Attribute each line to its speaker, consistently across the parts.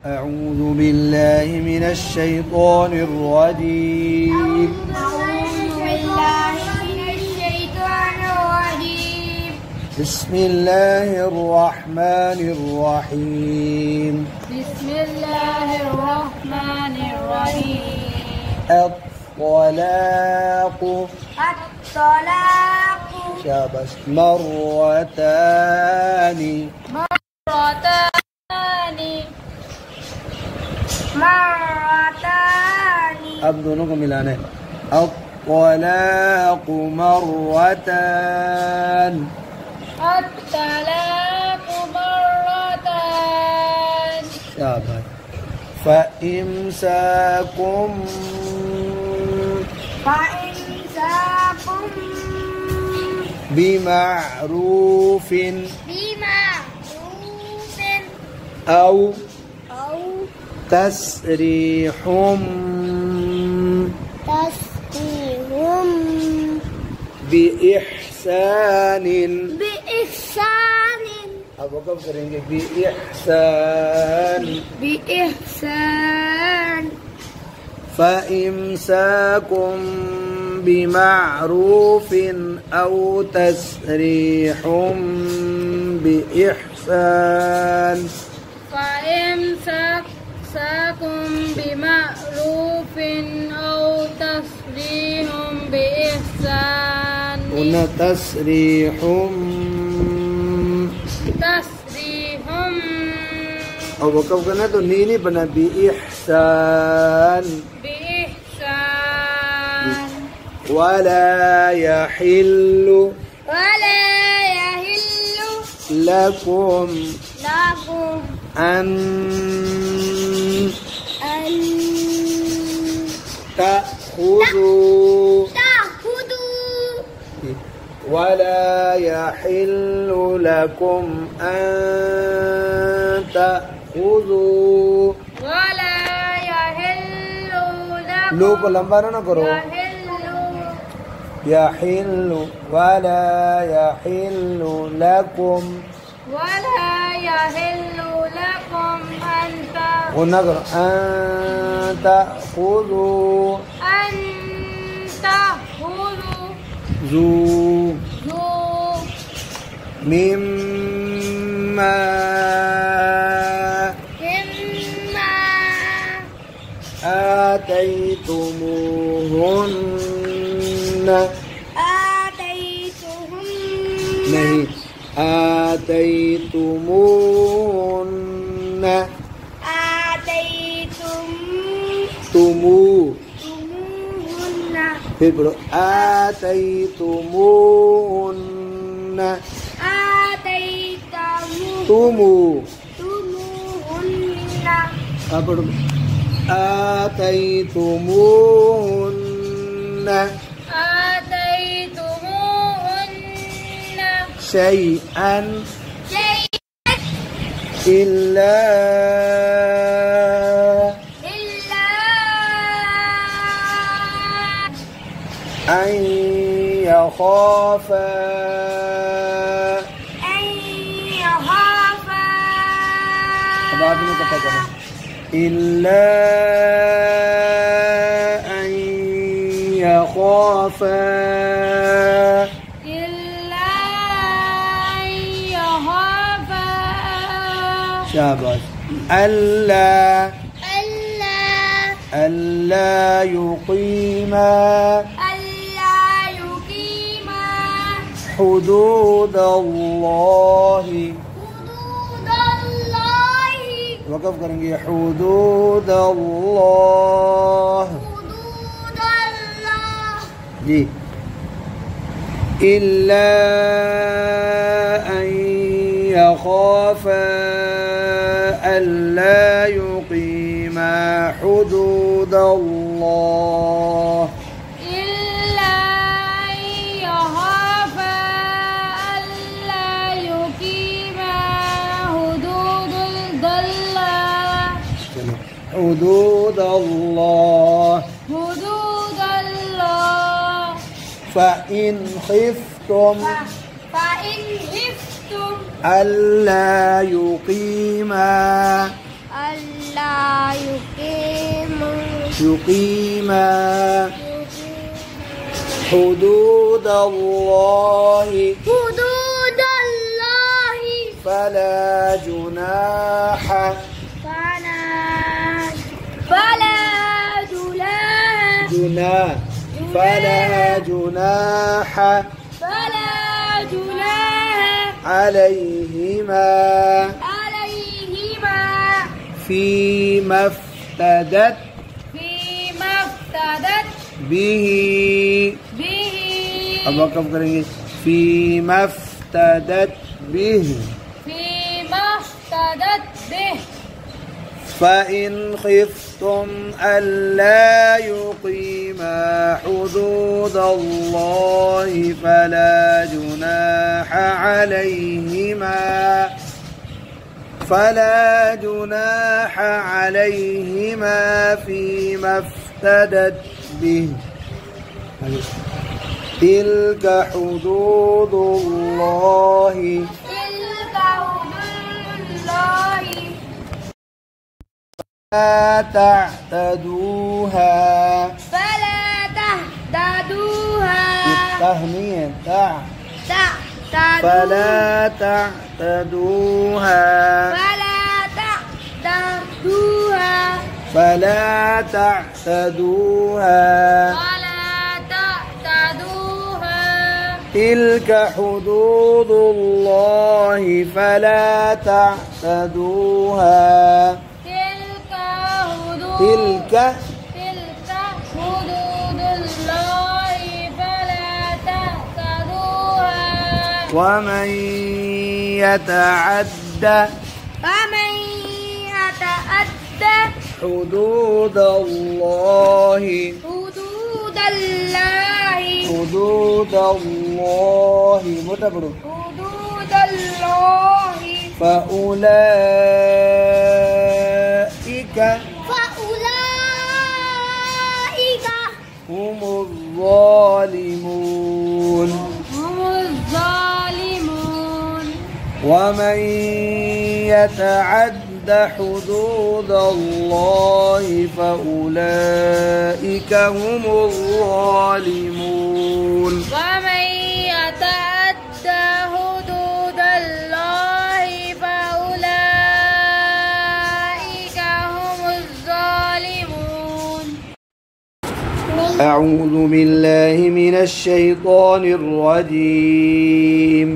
Speaker 1: أعوذ بالله من الشيطان الرجيم. بسم الله الرحمن الرحيم.
Speaker 2: بسم الله الرحمن الرحيم.
Speaker 1: الطلاق شابس مرتان अब दोनों को मिलाना है. الطلاق مرتان.
Speaker 2: الطلاق مرتان.
Speaker 1: شابس. فإمساكم بمعروف أو تسريح بإحسان. अब कब करेंगे بإحسان. فإمساكم بمعروف أو تسريح بإحسان.
Speaker 2: فإمساكم بمعروف أو تسريح بإحسان.
Speaker 1: هنا تسريح और वो कब करना तो नी नहीं बना بإحسان. ولا يحل لكم أن تأخذوا ولا يحل لكم أن تأخذوا.
Speaker 2: ولا يحل لكم.
Speaker 1: लो को लंबा ना करो. يحل ولا يحل لكم.
Speaker 2: ولا يحل لكم أن
Speaker 1: تأخذوا مما آتيتموهن नहीं آتيتموهن फिर बोलो आतैतुमूहुन्न. अब बोलो आतैतुमूहुन्न شيئا إلا أن يخافا إلا أن يخافا شاباش. ألا يقيما حدود الله. وقف करेंगे حدود الله जी. إلا أن يخافا ألا يقيما حدود الله.
Speaker 2: إلا أن يخافا ألا يقيما حدود الله.
Speaker 1: حدود الله. فإن خفتم ألا يقيما युकीमा हुदूद अल्लाह फला जुनाह عليهما فيما افتدت به अब वक़्फ़ करेंगे فيما افتدت به فإن خفتم ألا يقيما حدود الله فلا جناح عليهما فيما افتدت به تلك حدود الله فلا تعتدوها التهنئة فلا تعتدوها تلك حدود الله فلا تعتدوها تلك حدود الله فلا تعتدوها ومن يتعد حدود الله فأولئك هم الظالمون ومن يتعد حدود الله فأولئك هم الظالمون ومن يتعد حدود الله فأولئك هم الظالمون. أعوذ بالله من الشيطان الرجيم.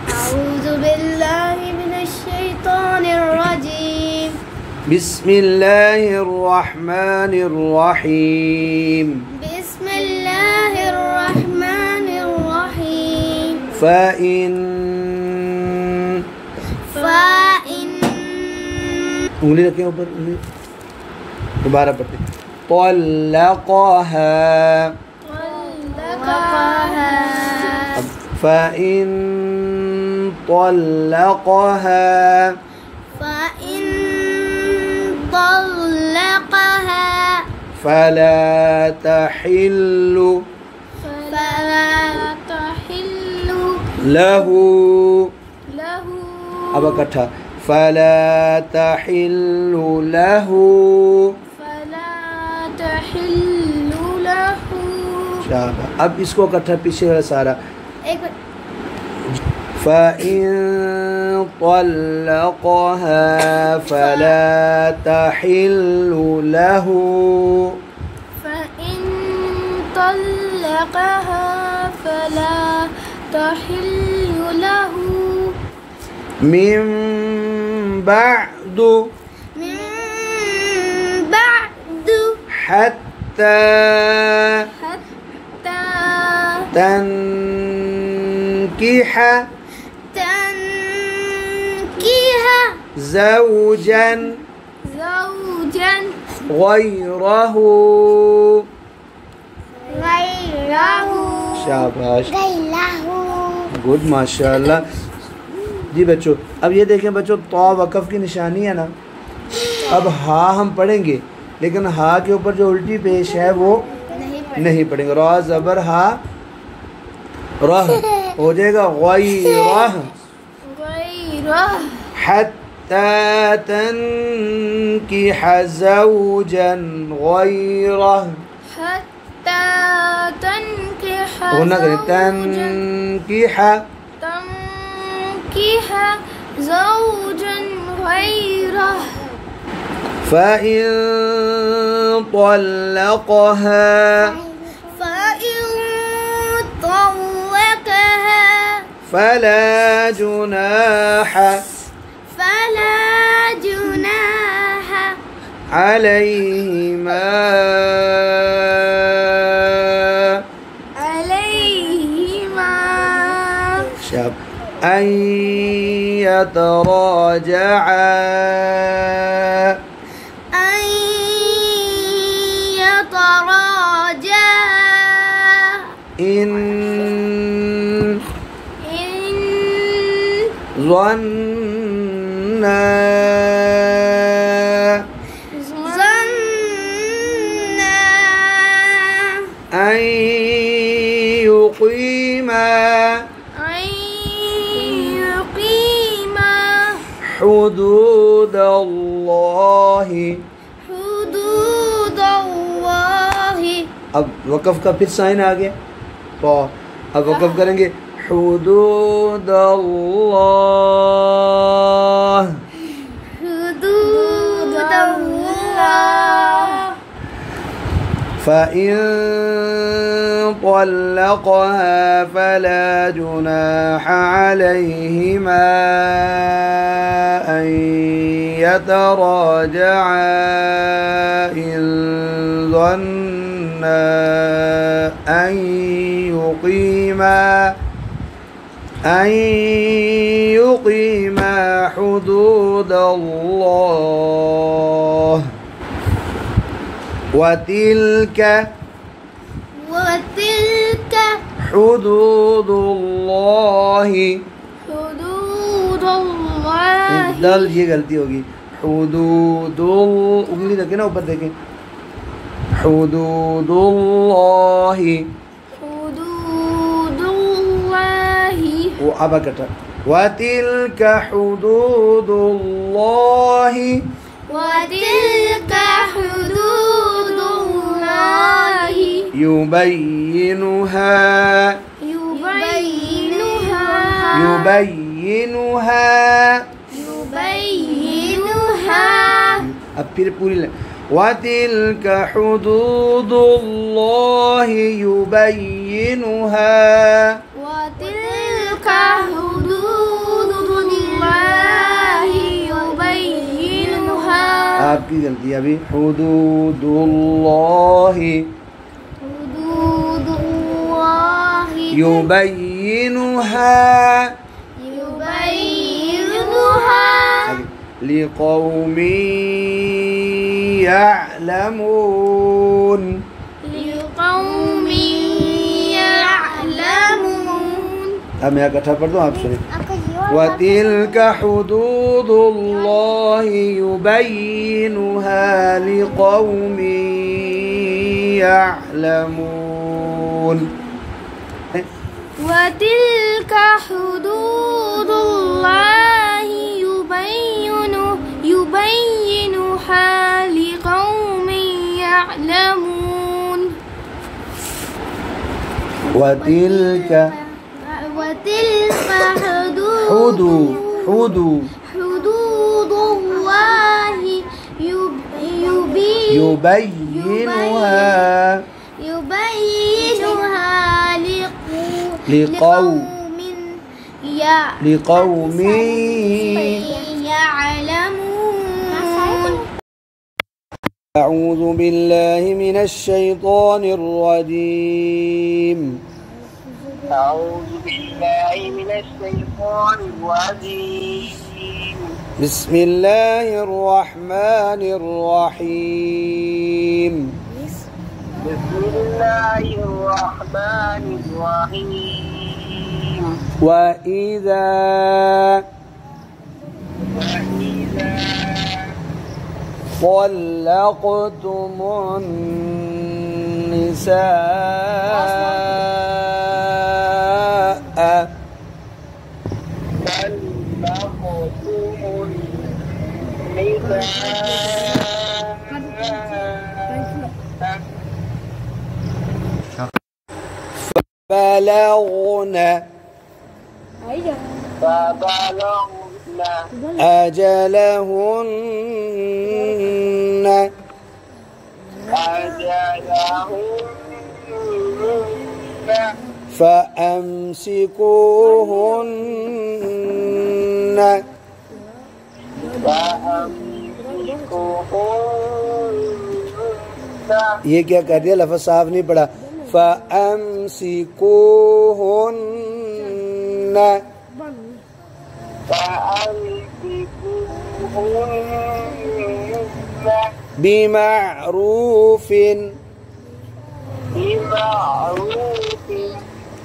Speaker 2: أعوذ بالله من الشيطان الرجيم.
Speaker 1: بسم الله الرحمن الرحيم.
Speaker 2: بسم الله الرحمن الرحيم.
Speaker 1: فإن उंगली रखें ऊपर, दोबारा पढ़ते طلقها فإن طلقها فلا تحل له अब इकट्ठा فلا تحل له शाबाश. अब इसको इकट्ठा पीछे वाला सारा فإن طلقها فلا تحل له من بعد حتى تنكح زوجا غيره. शाबाश, गुड, माशाल्लाह जी बच्चों. अब ये देखें बच्चों, तो वक़फ़ की निशानी है ना. अब हा हम पढ़ेंगे, लेकिन हा के ऊपर जो उल्टी पेश है वो नहीं पढ़ेंगे. रा ज़बर हा रह हो जाएगा गैरह. हत्ता حتى تنكح زوجا غيره.
Speaker 2: حتى تنكح زوجا غيره.
Speaker 1: فإن طلقها فلا جناح عليهما شاب أن يتراجعا إن ظنا أن يقيما حدود الله. अब वक़फ़ का फिर साइन आ गया तो अब वक़फ़ करेंगे हुदूद अल्लाह। فإن طلقها فلا جناح عليهما أن يتراجعا إن ظنا أن يقيما حدود الله. وتلك حدود الله. दल ये गलती होगी हुदूदुल उंगली रखें ना ऊपर देखें हुदूदुल्लाहि वो अब कटा वतिल्क हुदूदुल्लाहि युबय्यिनुहा अब फिर पूरी वतिल्क हुदूदुल्लाहि युबय्यिनुहा आपकी गलती अभी हुदूदुल्लाहि युबय्यिनुहा लिक़ौमी यअलमून। अब मैं इकट्ठा पढ़ दूँ आप सुनिए वतिल्क हुदूदुल्लाहि युबय्यिनुहा लिक़ौमी यअलमून।
Speaker 2: وتلك حدود الله يبينها لقوم يعلمون.
Speaker 1: وتلك حدود
Speaker 2: الله
Speaker 1: يبينها لقوم يعلمون. أعوذ بالله من الشيطان الرجيم. بسم الله الرحمن الرحيم. وإذا طلقتم النساء فبلغن أجلهن فأمسكوهن ये क्या कर दिया, लफ्ज़ साफ नहीं पड़ा। فأمسكوهن بمعروف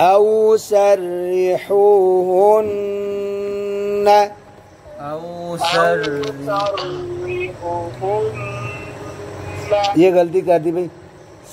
Speaker 1: أو سرحوهن ये गलती कर दी भाई,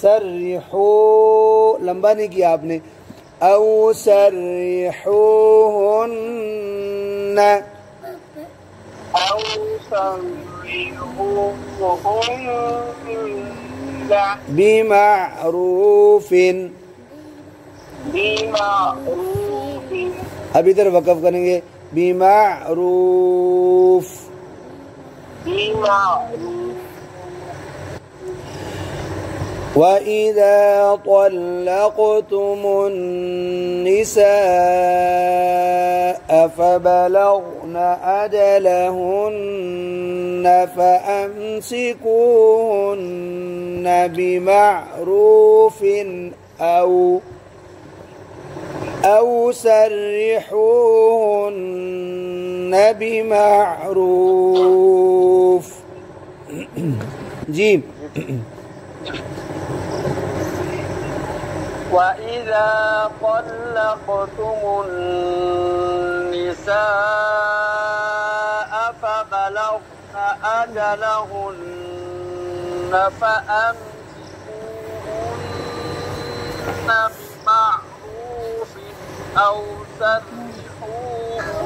Speaker 1: सर्रिहू लंबा नहीं किया आपने। औ सर्रिहूहुन्न बिमारूफिन। अब इधर वक़फ़ करेंगे, बिमारूफ। وإذا طلقتم النساء فبلغن أجلهن فأمسكوهن بمعروف أو سرحوهن بمعروف जी।
Speaker 3: وإذا طلقتم النساء فبلغن أجلهن فأمسكوهن بمعروف أو سرحوهن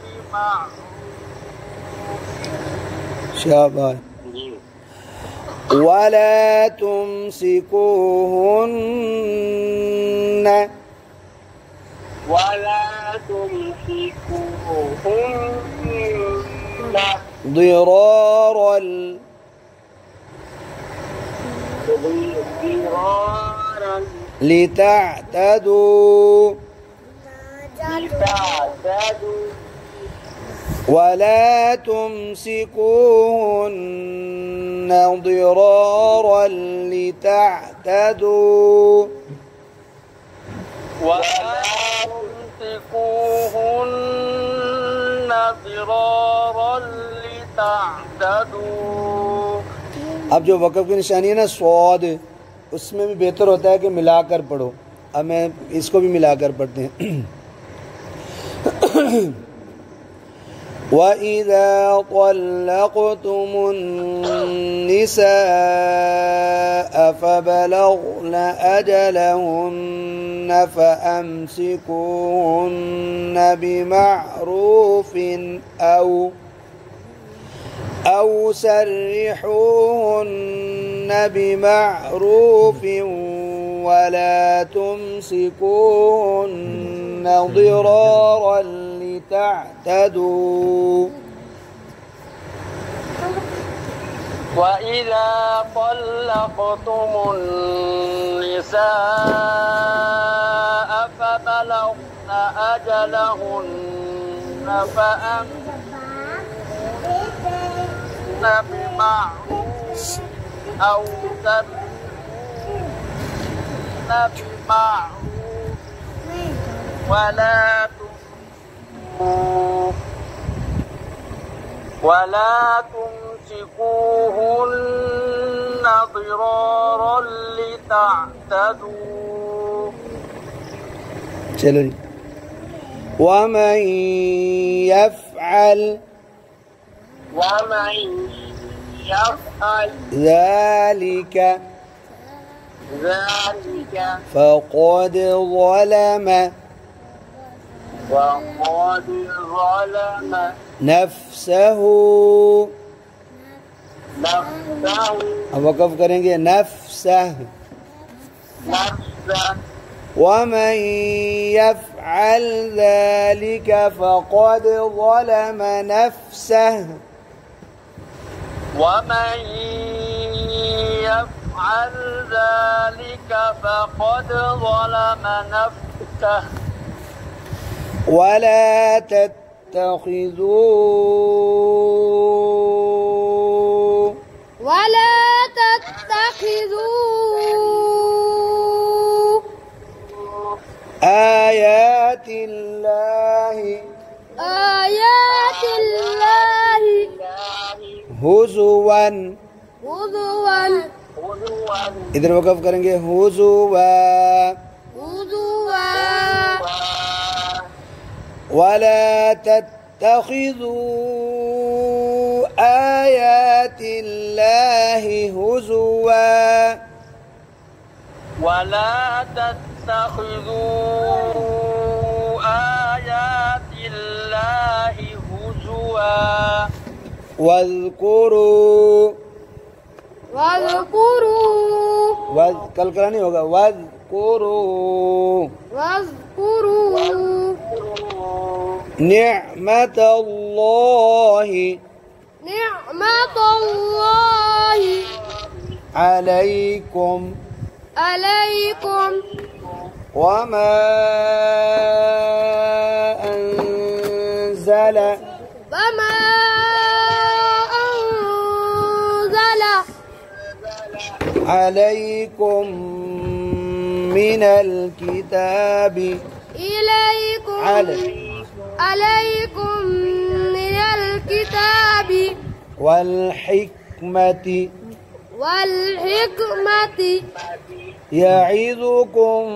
Speaker 3: بمعروف।
Speaker 1: शाबाश। ولا تمسكوهن ضرارا لتعتدوا ولا تمسكوهن ضرارا لتعتدوا अब जो वक़फ़ की निशानी है ना स्वाद, उसमें भी बेहतर होता है कि मिलाकर पढ़ो। अब मैं इसको भी मिलाकर पढ़ते हैं। وإذا طلقتم النساء فبلغن أجلهن فأمسكوهن بمعروف أو سرحوهن بمعروف ولا تمسكوهن ضرارا لتعتدوا
Speaker 3: وإذا طلقتم النساء فبلغن أجلهن فأمسكوهن بمعروف أو سرحوهن بمعروف ولا تمسكوهن ضرارا لتعتدوا।
Speaker 1: चलो जी। ومن يفعل ذلك فقد ظلم नफ्सह, अब वक़फ़ करेंगे नफ्सह। वमन यफ़अल ज़ालिका फ़क़द ज़लम नफ्सह,
Speaker 3: ومن يفعل ذلك فقد ظلم نفسه
Speaker 1: ولا تتخذوا آيات الله हुज़ुवन, इधर वक़फ़ करेंगे हुज़ुवा। वला तत्तखिज़ू आयातिल्लाहि हुज़ुवा,
Speaker 3: ولا تتخذوا آيات الله هزوا
Speaker 1: वज़्कुरू, कल करा नहीं होगा, वज़्कुरू निअमतल्लाहि अलैकुम वमा अनज़ल अलैकुम मिनल किताबि वल हिक्मति यईज़ुकुम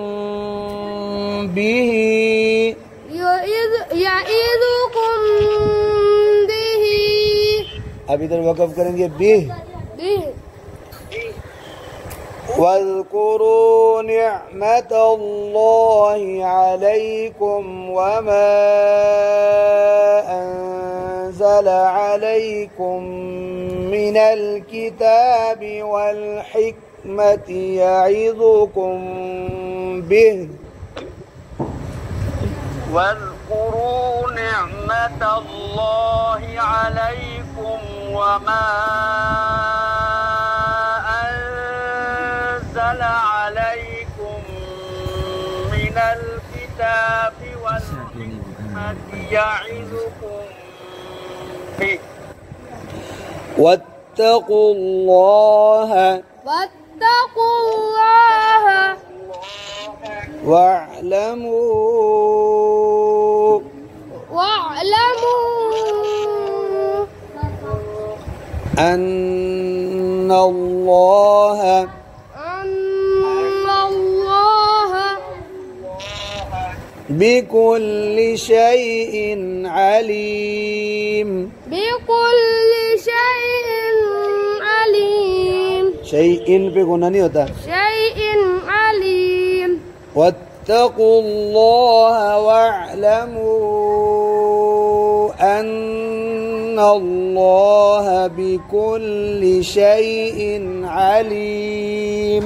Speaker 1: बिही, अब इधर वक़फ़ करेंगे बिह। वज़्कुरू निअमतल्लाहि अलैकुम वमा अनज़ल अलैकुम मिनल किताबि वल हिक्मति यईज़ुकुम बिह।
Speaker 3: واذكروا نعمة الله عليكم وما أنزل عليكم من الكتاب والحكمة يعظكم به
Speaker 1: واتقوا الله واعلموا أن الله بكل شيء عليم. شيء पे गुना नहीं होता। واتقوا الله واعلموا أن الله بكل شيء عليم.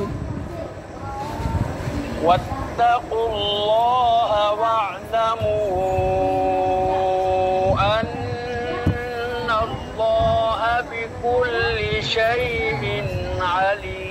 Speaker 3: واتقوا الله واعلموا أن الله بكل شيء عليم.